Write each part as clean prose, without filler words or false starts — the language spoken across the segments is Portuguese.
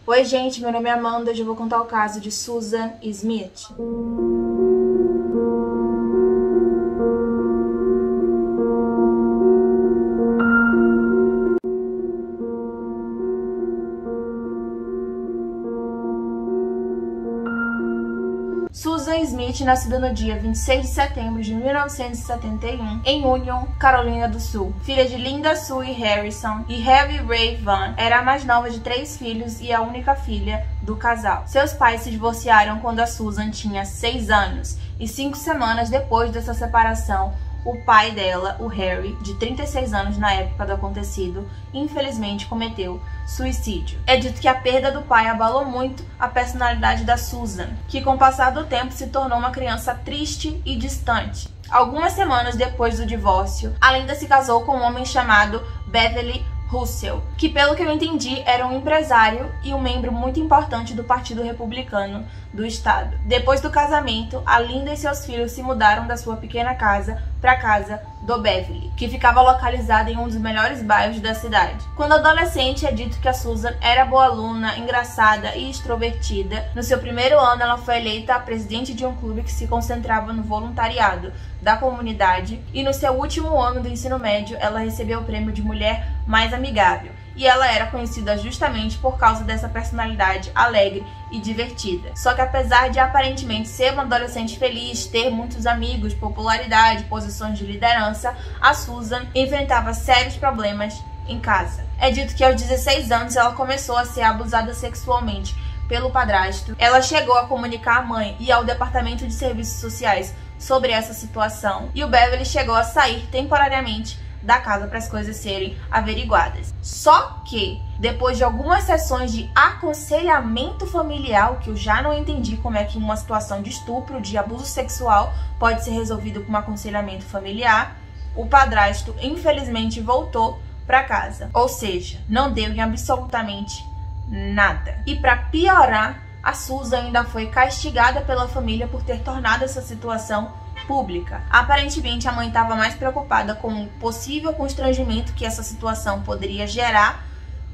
Oi gente, meu nome é Amanda e hoje eu vou contar o caso de Susan Smith. Susan Smith, nascida no dia 26 de setembro de 1971, em Union, Carolina do Sul. Filha de Linda Sue Harrison e Harry Ray Vaughn, era a mais nova de 3 filhos e a única filha do casal. Seus pais se divorciaram quando a Susan tinha 6 anos e 5 semanas depois dessa separação, o pai dela, o Harry, de 36 anos na época do acontecido, infelizmente cometeu suicídio. É dito que a perda do pai abalou muito a personalidade da Susan, que com o passar do tempo se tornou uma criança triste e distante. Algumas semanas depois do divórcio, a Linda se casou com um homem chamado Beverly Russell, que pelo que eu entendi era um empresário e um membro muito importante do Partido Republicano do estado. Depois do casamento, a Linda e seus filhos se mudaram da sua pequena casa para a casa do Beverly, que ficava localizada em um dos melhores bairros da cidade. Quando adolescente, é dito que a Susan era boa aluna, engraçada e extrovertida. No seu primeiro ano, ela foi eleita a presidente de um clube que se concentrava no voluntariado da comunidade, e no seu último ano do ensino médio, ela recebeu o prêmio de mulher mais amigável. E ela era conhecida justamente por causa dessa personalidade alegre e divertida. Só que apesar de aparentemente ser uma adolescente feliz, ter muitos amigos, popularidade, posições de liderança, a Susan enfrentava sérios problemas em casa. É dito que aos 16 anos ela começou a ser abusada sexualmente pelo padrasto. Ela chegou a comunicar à mãe e ao Departamento de Serviços Sociais sobre essa situação, e o Beverly chegou a sair temporariamente da casa para as coisas serem averiguadas. Só que, depois de algumas sessões de aconselhamento familiar, que eu já não entendi como é que uma situação de estupro, de abuso sexual, pode ser resolvido com um aconselhamento familiar, o padrasto infelizmente voltou para casa. Ou seja, não deu em absolutamente nada. E para piorar, a Susan ainda foi castigada pela família por ter tornado essa situação pública. Aparentemente, a mãe estava mais preocupada com o possível constrangimento que essa situação poderia gerar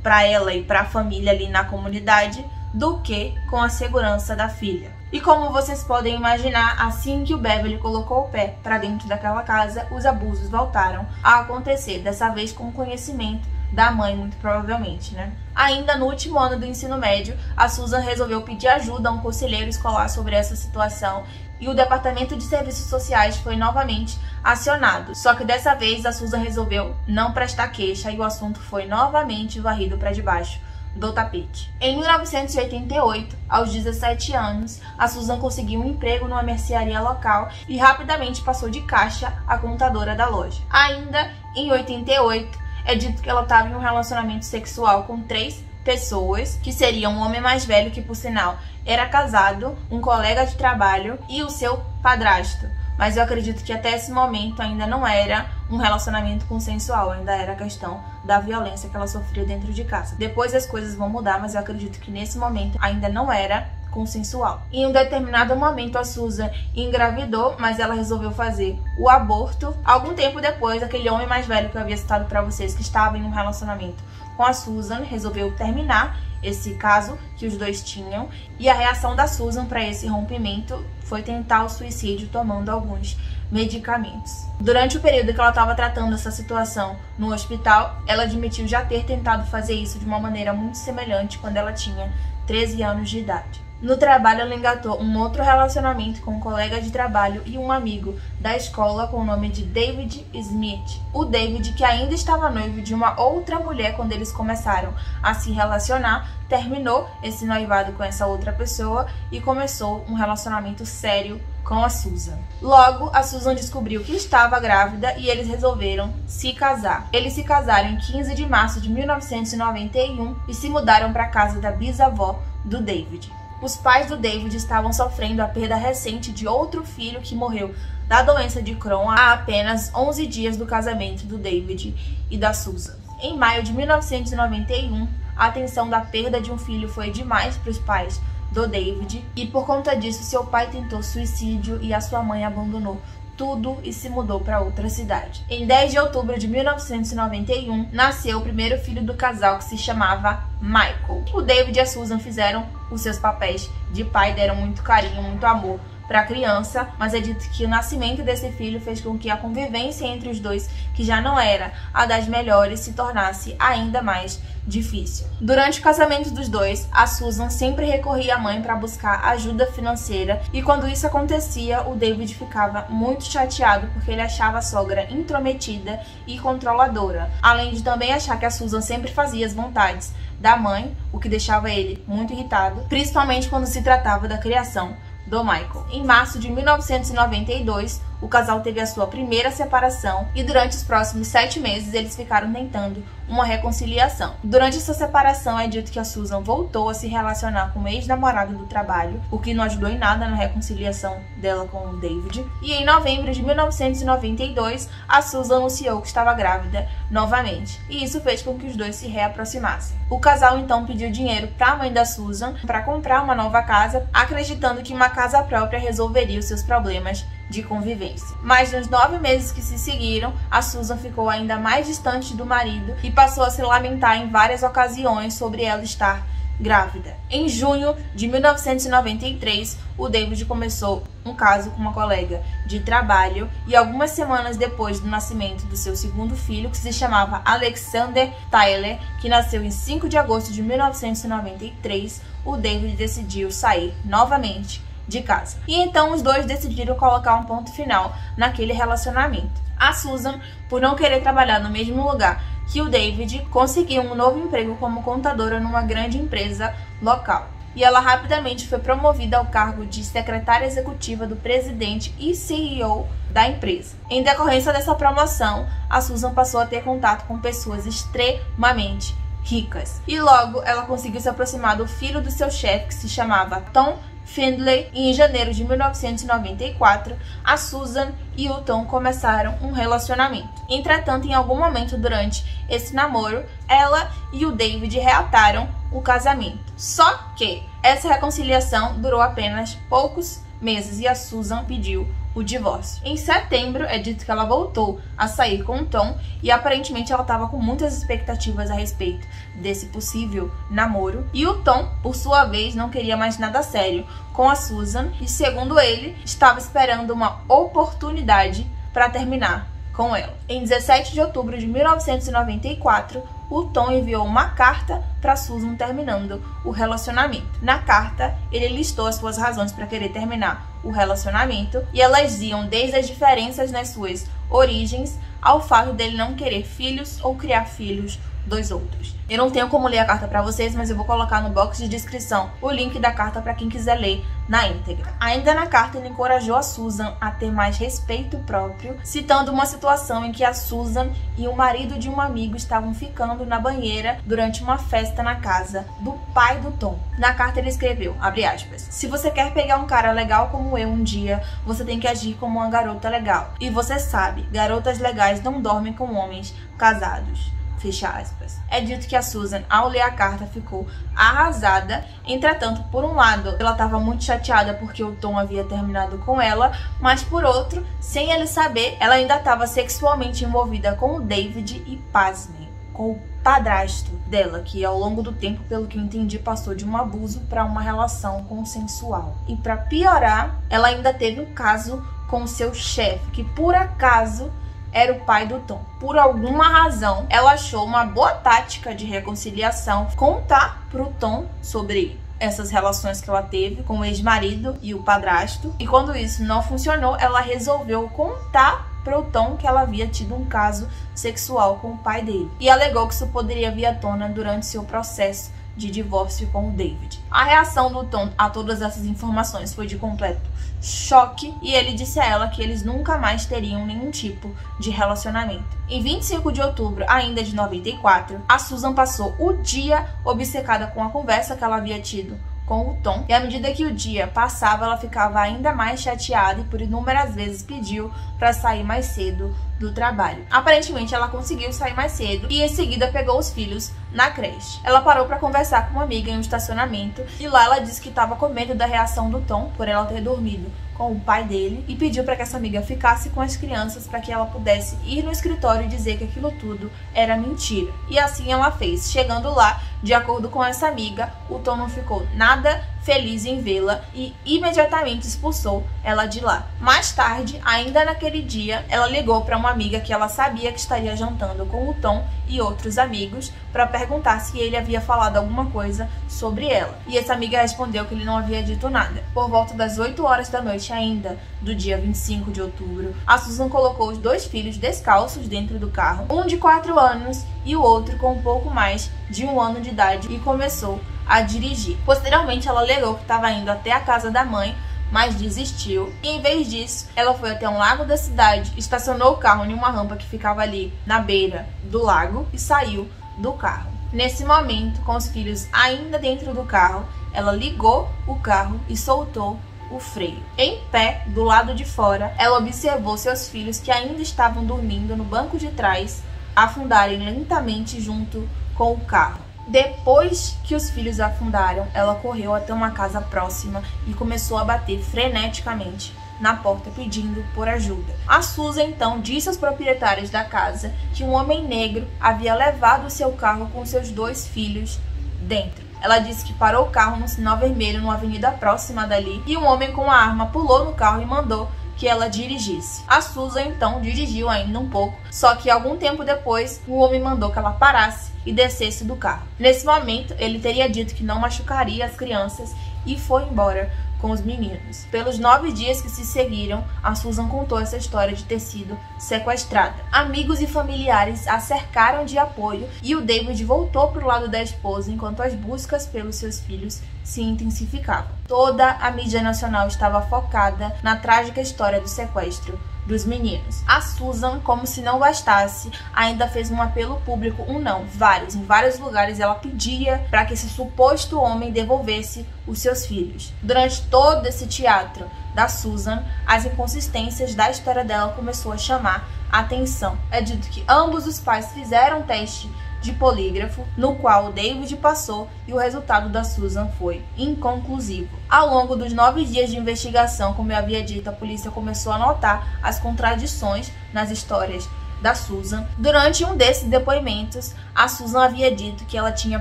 para ela e para a família ali na comunidade do que com a segurança da filha. E como vocês podem imaginar, assim que o Beverly colocou o pé para dentro daquela casa, os abusos voltaram a acontecer, dessa vez com conhecimento da mãe, muito provavelmente, né? Ainda no último ano do ensino médio, a Susan resolveu pedir ajuda a um conselheiro escolar sobre essa situação e o Departamento de Serviços Sociais foi novamente acionado. Só que dessa vez a Susan resolveu não prestar queixa e o assunto foi novamente varrido para debaixo do tapete. Em 1988, aos 17 anos, a Susan conseguiu um emprego numa mercearia local e rapidamente passou de caixa a contadora da loja. Ainda em 88, é dito que ela estava em um relacionamento sexual com 3 pessoas, que seriam um homem mais velho que, por sinal, era casado, um colega de trabalho e o seu padrasto. Mas eu acredito que até esse momento ainda não era um relacionamento consensual, ainda era a questão da violência que ela sofria dentro de casa. Depois as coisas vão mudar, mas eu acredito que nesse momento ainda não era consensual. Em um determinado momento a Susan engravidou, mas ela resolveu fazer o aborto. Algum tempo depois, aquele homem mais velho que eu havia citado para vocês, que estava em um relacionamento com a Susan, resolveu terminar esse caso que os dois tinham, e a reação da Susan para esse rompimento foi tentar o suicídio tomando alguns medicamentos. Durante o período que ela estava tratando essa situação no hospital, ela admitiu já ter tentado fazer isso de uma maneira muito semelhante quando ela tinha 13 anos de idade. No trabalho, ela engatou um outro relacionamento com um colega de trabalho e um amigo da escola com o nome de David Smith. O David, que ainda estava noivo de uma outra mulher quando eles começaram a se relacionar, terminou esse noivado com essa outra pessoa e começou um relacionamento sério com a Susan. Logo, a Susan descobriu que estava grávida e eles resolveram se casar. Eles se casaram em 15 de março de 1991 e se mudaram para a casa da bisavó do David. Os pais do David estavam sofrendo a perda recente de outro filho que morreu da doença de Crohn há apenas 11 dias do casamento do David e da Susan. Em maio de 1991, a tensão da perda de um filho foi demais para os pais do David e por conta disso seu pai tentou suicídio e a sua mãe abandonou tudo e se mudou para outra cidade. Em 10 de outubro de 1991, nasceu o primeiro filho do casal, que se chamava Michael. O David e a Susan fizeram os seus papéis de pai, deram muito carinho, muito amor para a criança, mas é dito que o nascimento desse filho fez com que a convivência entre os dois, que já não era a das melhores, se tornasse ainda mais difícil. Durante o casamento dos dois, a Susan sempre recorria à mãe para buscar ajuda financeira, e quando isso acontecia, o David ficava muito chateado porque ele achava a sogra intrometida e controladora, além de também achar que a Susan sempre fazia as vontades da mãe, o que deixava ele muito irritado, principalmente quando se tratava da criação do Michael. Em março de 1992, o casal teve a sua primeira separação e durante os próximos 7 meses eles ficaram tentando uma reconciliação. Durante essa separação é dito que a Susan voltou a se relacionar com o ex-namorado do trabalho, o que não ajudou em nada na reconciliação dela com o David. E em novembro de 1992, a Susan anunciou que estava grávida novamente, e isso fez com que os dois se reaproximassem. O casal então pediu dinheiro para a mãe da Susan para comprar uma nova casa, acreditando que uma casa própria resolveria os seus problemas de convivência. Mas nos 9 meses que se seguiram, a Susan ficou ainda mais distante do marido e passou a se lamentar em várias ocasiões sobre ela estar grávida. Em junho de 1993, o David começou um caso com uma colega de trabalho e algumas semanas depois do nascimento do seu segundo filho, que se chamava Alexander Tyler, que nasceu em 5 de agosto de 1993, o David decidiu sair novamente de casa. E então os dois decidiram colocar um ponto final naquele relacionamento. A Susan, por não querer trabalhar no mesmo lugar que o David, conseguiu um novo emprego como contadora numa grande empresa local. E ela rapidamente foi promovida ao cargo de secretária executiva do presidente e CEO da empresa. Em decorrência dessa promoção, a Susan passou a ter contato com pessoas extremamente ricas. E logo ela conseguiu se aproximar do filho do seu chefe, que se chamava Tom Findlay, e em janeiro de 1994, a Susan e o Tom começaram um relacionamento. Entretanto, em algum momento durante esse namoro, ela e o David reataram o casamento. Só que essa reconciliação durou apenas poucos meses e a Susan pediu o divórcio. Em setembro, é dito que ela voltou a sair com o Tom e aparentemente ela estava com muitas expectativas a respeito desse possível namoro. E o Tom, por sua vez, não queria mais nada sério com a Susan e, segundo ele, estava esperando uma oportunidade para terminar com ela. Em 17 de outubro de 1994, o Tom enviou uma carta para Susan terminando o relacionamento. Na carta, ele listou as suas razões para querer terminar o relacionamento e elas iam desde as diferenças nas suas origens ao fato dele não querer filhos ou criar filhos dos outros. Eu não tenho como ler a carta para vocês, mas eu vou colocar no box de descrição o link da carta para quem quiser ler na íntegra. Ainda na carta, ele encorajou a Susan a ter mais respeito próprio, citando uma situação em que a Susan e o marido de um amigo estavam ficando na banheira durante uma festa na casa do pai do Tom. Na carta ele escreveu, abre aspas, se você quer pegar um cara legal como eu um dia, você tem que agir como uma garota legal. E você sabe, garotas legais não dormem com homens casados. Fecha aspas. É dito que a Susan, ao ler a carta, ficou arrasada. Entretanto, por um lado, ela estava muito chateada porque o Tom havia terminado com ela, mas por outro, sem ele saber, ela ainda estava sexualmente envolvida com o David e, pasmem, com o padrasto dela, que ao longo do tempo, pelo que eu entendi, passou de um abuso para uma relação consensual. E para piorar, ela ainda teve um caso com o seu chefe, que por acaso era o pai do Tom. Por alguma razão, ela achou uma boa tática de reconciliação contar pro Tom sobre essas relações que ela teve com o ex-marido e o padrasto. E quando isso não funcionou, ela resolveu contar pro Tom que ela havia tido um caso sexual com o pai dele. E alegou que isso poderia vir à tona durante seu processo de divórcio com o David. A reação do Tom a todas essas informações foi de completo choque e ele disse a ela que eles nunca mais teriam nenhum tipo de relacionamento. Em 25 de outubro, ainda de 94, a Susan passou o dia obcecada com a conversa que ela havia tido com o Tom, e à medida que o dia passava, ela ficava ainda mais chateada e por inúmeras vezes pediu para sair mais cedo do trabalho. Aparentemente, ela conseguiu sair mais cedo e em seguida pegou os filhos na creche. Ela parou para conversar com uma amiga em um estacionamento e lá ela disse que estava com medo da reação do Tom por ela ter dormido com o pai dele e pediu para que essa amiga ficasse com as crianças para que ela pudesse ir no escritório e dizer que aquilo tudo era mentira. E assim ela fez. Chegando lá, de acordo com essa amiga, o Tom não ficou nada feliz em vê-la e imediatamente expulsou ela de lá. Mais tarde, ainda naquele dia, ela ligou para uma amiga que ela sabia que estaria jantando com o Tom e outros amigos para perguntar se ele havia falado alguma coisa sobre ela. E essa amiga respondeu que ele não havia dito nada. Por volta das 8 horas da noite ainda, do dia 25 de outubro, a Susan colocou os 2 filhos descalços dentro do carro, um de 4 anos e o outro com um pouco mais de 1 ano de idade, e começou a dirigir. Posteriormente, ela alegou que estava indo até a casa da mãe, mas desistiu. E em vez disso, ela foi até um lago da cidade, estacionou o carro em uma rampa que ficava ali na beira do lago e saiu do carro. Nesse momento, com os filhos ainda dentro do carro, ela ligou o carro e soltou o freio. Em pé, do lado de fora, ela observou seus filhos, que ainda estavam dormindo no banco de trás, afundarem lentamente junto com o carro. Depois que os filhos afundaram, ela correu até uma casa próxima e começou a bater freneticamente na porta pedindo por ajuda. A Susan então disse aos proprietários da casa que um homem negro havia levado seu carro com seus 2 filhos dentro. Ela disse que parou o carro no sinal vermelho numa avenida próxima dali e um homem com uma arma pulou no carro e mandou que ela dirigisse. A Susan então dirigiu ainda um pouco, só que algum tempo depois o homem mandou que ela parasse e descesse do carro. Nesse momento, ele teria dito que não machucaria as crianças e foi embora com os meninos. Pelos 9 dias que se seguiram, a Susan contou essa história de ter sido sequestrada. Amigos e familiares a cercaram de apoio e o David voltou para o lado da esposa enquanto as buscas pelos seus filhos se intensificavam. Toda a mídia nacional estava focada na trágica história do sequestro dos meninos. A Susan, como se não bastasse, ainda fez um apelo público, em vários lugares ela pedia para que esse suposto homem devolvesse os seus filhos. Durante todo esse teatro da Susan, as inconsistências da história dela começou a chamar a atenção. É dito que ambos os pais fizeram teste de polígrafo, no qual o David passou e o resultado da Susan foi inconclusivo. Ao longo dos 9 dias de investigação, como eu havia dito, a polícia começou a notar as contradições nas histórias da Susan. Durante um desses depoimentos, a Susan havia dito que ela tinha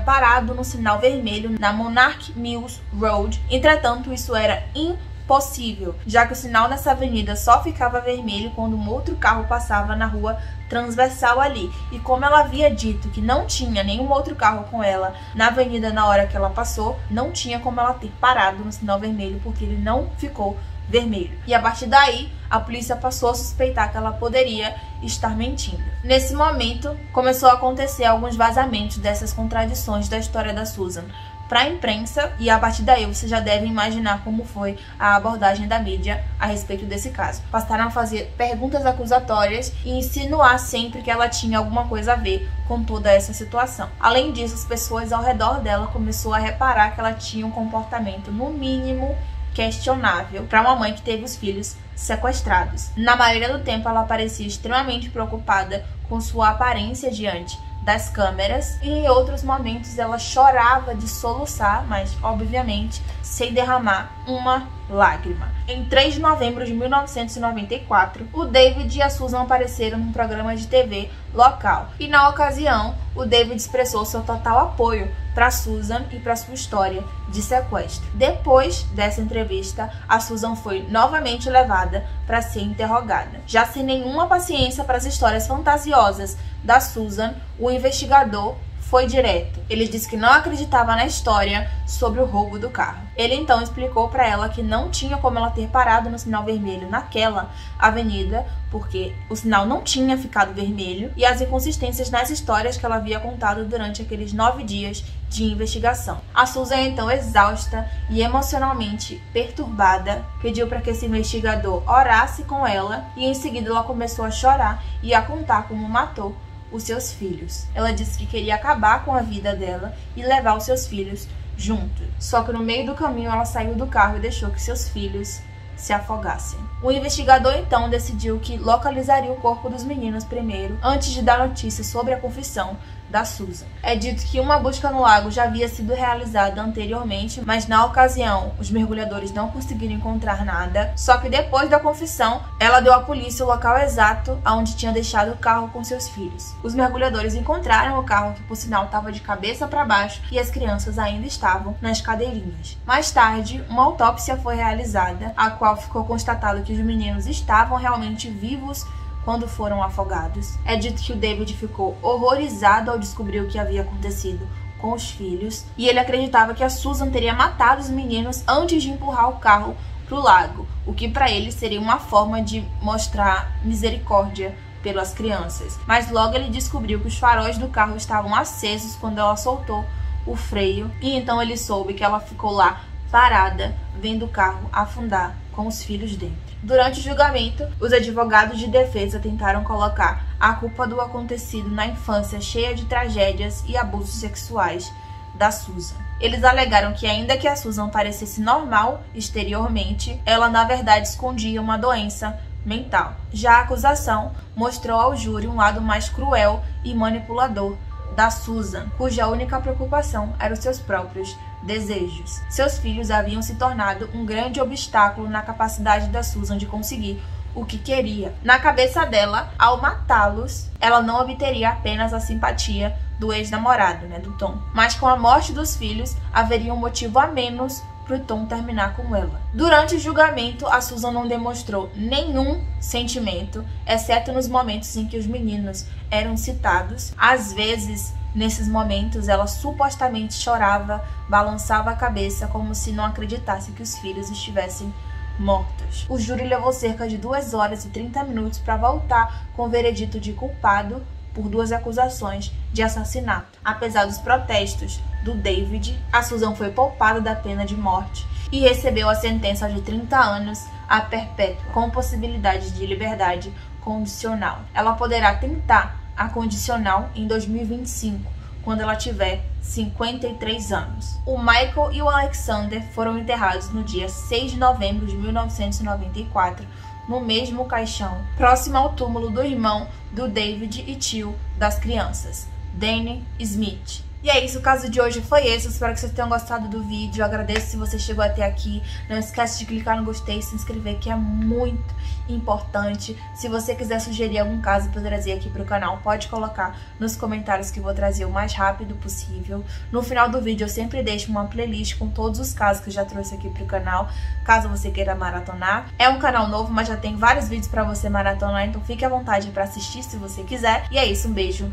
parado no sinal vermelho na Monarch Mills Road. Entretanto, isso era impossível, já que o sinal nessa avenida só ficava vermelho quando um outro carro passava na rua transversal ali. E como ela havia dito que não tinha nenhum outro carro com ela na avenida na hora que ela passou, não tinha como ela ter parado no sinal vermelho, porque ele não ficou vermelho. E a partir daí, a polícia passou a suspeitar que ela poderia estar mentindo. Nesse momento, começou a acontecer alguns vazamentos dessas contradições da história da Susan para a imprensa, e a partir daí você já deve imaginar como foi a abordagem da mídia a respeito desse caso. Passaram a fazer perguntas acusatórias e insinuar sempre que ela tinha alguma coisa a ver com toda essa situação. Além disso, as pessoas ao redor dela começaram a reparar que ela tinha um comportamento, no mínimo, questionável para uma mãe que teve os filhos sequestrados. Na maioria do tempo, ela parecia extremamente preocupada com sua aparência diante das câmeras, e em outros momentos ela chorava de soluçar, mas obviamente sem derramar uma lágrima. Em 3 de novembro de 1994, o David e a Susan apareceram num programa de TV local, e na ocasião o David expressou seu total apoio para Susan e para sua história de sequestro. Depois dessa entrevista, a Susan foi novamente levada para ser interrogada. Já sem nenhuma paciência para as histórias fantasiosas da Susan, o investigador foi direto. Ele disse que não acreditava na história sobre o roubo do carro. Ele então explicou para ela que não tinha como ela ter parado no sinal vermelho naquela avenida, porque o sinal não tinha ficado vermelho, e as inconsistências nas histórias que ela havia contado durante aqueles 9 dias de investigação. A Susan, então exausta e emocionalmente perturbada, pediu para que esse investigador orasse com ela, e em seguida ela começou a chorar e a contar como matou os seus filhos. Ela disse que queria acabar com a vida dela e levar os seus filhos junto. Só que no meio do caminho ela saiu do carro e deixou que seus filhos se afogassem. O investigador então decidiu que localizaria o corpo dos meninos primeiro, antes de dar notícia sobre a confissão da Susan. É dito que uma busca no lago já havia sido realizada anteriormente, mas na ocasião os mergulhadores não conseguiram encontrar nada. Só que depois da confissão, ela deu à polícia o local exato onde tinha deixado o carro com seus filhos. Os mergulhadores encontraram o carro, que por sinal estava de cabeça para baixo, e as crianças ainda estavam nas cadeirinhas. Mais tarde, uma autópsia foi realizada, a qual ficou constatado que os meninos estavam realmente vivos quando foram afogados. É dito que o David ficou horrorizado ao descobrir o que havia acontecido com os filhos, e ele acreditava que a Susan teria matado os meninos antes de empurrar o carro para o lago, o que para ele seria uma forma de mostrar misericórdia pelas crianças. Mas logo ele descobriu que os faróis do carro estavam acesos quando ela soltou o freio, e então ele soube que ela ficou lá parada, vendo o carro afundar com os filhos dentro. Durante o julgamento, os advogados de defesa tentaram colocar a culpa do acontecido na infância cheia de tragédias e abusos sexuais da Susan. Eles alegaram que, ainda que a Susan parecesse normal exteriormente, ela na verdade escondia uma doença mental. Já a acusação mostrou ao júri um lado mais cruel e manipulador da Susan, cuja única preocupação eram seus próprios desejos. Seus filhos haviam se tornado um grande obstáculo na capacidade da Susan de conseguir o que queria. Na cabeça dela, ao matá-los, ela não obteria apenas a simpatia do ex-namorado, do Tom, mas com a morte dos filhos, haveria um motivo a menos para o Tom terminar com ela. Durante o julgamento, a Susan não demonstrou nenhum sentimento, exceto nos momentos em que os meninos eram citados. Às vezes, nesses momentos, ela supostamente chorava, balançava a cabeça como se não acreditasse que os filhos estivessem mortos. O júri levou cerca de 2 horas e 30 minutos para voltar com o veredito de culpado por 2 acusações de assassinato. Apesar dos protestos do David, a Susan foi poupada da pena de morte e recebeu a sentença de 30 anos a perpétua, com possibilidade de liberdade condicional. Ela poderá tentar a condicional em 2025, quando ela tiver 53 anos. O Michael e o Alexander foram enterrados no dia 6 de novembro de 1994, no mesmo caixão, próximo ao túmulo do irmão do David e tio das crianças, Danny Smith. E é isso, o caso de hoje foi esse. Eu espero que vocês tenham gostado do vídeo. Eu agradeço se você chegou até aqui. Não esquece de clicar no gostei e se inscrever, que é muito importante. Se você quiser sugerir algum caso para eu trazer aqui para o canal, pode colocar nos comentários que eu vou trazer o mais rápido possível. No final do vídeo eu sempre deixo uma playlist com todos os casos que eu já trouxe aqui para o canal, caso você queira maratonar. É um canal novo, mas já tem vários vídeos para você maratonar, então fique à vontade para assistir se você quiser. E é isso, um beijo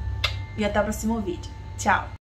e até o próximo vídeo. Tchau!